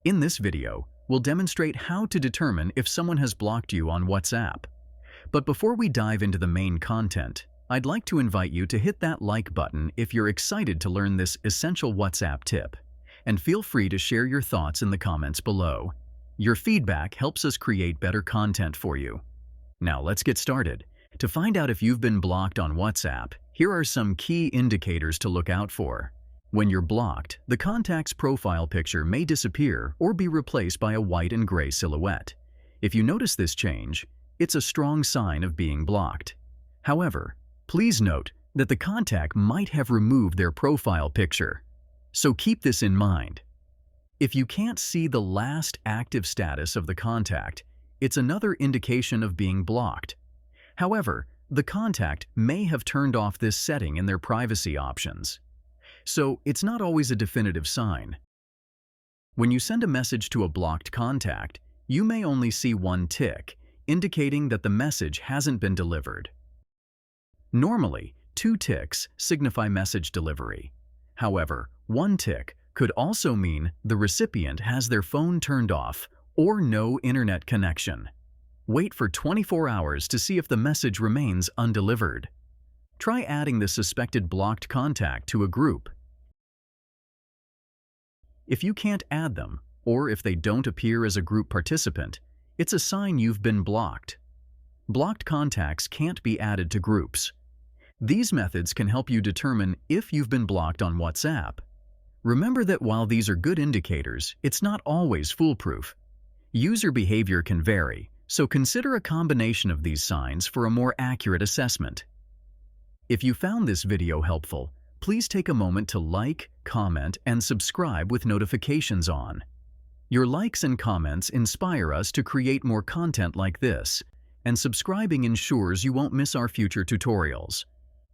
In this video, we'll demonstrate how to determine if someone has blocked you on WhatsApp. But before we dive into the main content, I'd like to invite you to hit that like button if you're excited to learn this essential WhatsApp tip. And feel free to share your thoughts in the comments below. Your feedback helps us create better content for you. Now let's get started. To find out if you've been blocked on WhatsApp, here are some key indicators to look out for. When you're blocked, the contact's profile picture may disappear or be replaced by a white and gray silhouette. If you notice this change, it's a strong sign of being blocked. However, please note that the contact might have removed their profile picture, so keep this in mind. If you can't see the last active status of the contact, it's another indication of being blocked. However, the contact may have turned off this setting in their privacy options, so it's not always a definitive sign. When you send a message to a blocked contact, you may only see one tick, indicating that the message hasn't been delivered. Normally, 2 ticks signify message delivery. However, 1 tick could also mean the recipient has their phone turned off or no internet connection. Wait for 24 hours to see if the message remains undelivered. Try adding the suspected blocked contact to a group. If you can't add them, or if they don't appear as a group participant, it's a sign you've been blocked. Blocked contacts can't be added to groups. These methods can help you determine if you've been blocked on WhatsApp. Remember that while these are good indicators, it's not always foolproof. User behavior can vary, so consider a combination of these signs for a more accurate assessment. If you found this video helpful, please take a moment to like, comment, and subscribe with notifications on. Your likes and comments inspire us to create more content like this, and subscribing ensures you won't miss our future tutorials.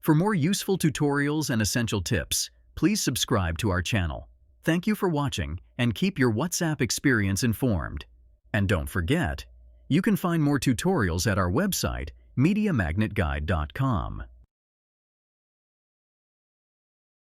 For more useful tutorials and essential tips, please subscribe to our channel. Thank you for watching, and keep your WhatsApp experience informed. And don't forget, you can find more tutorials at our website, MediaMagnetGuide.com.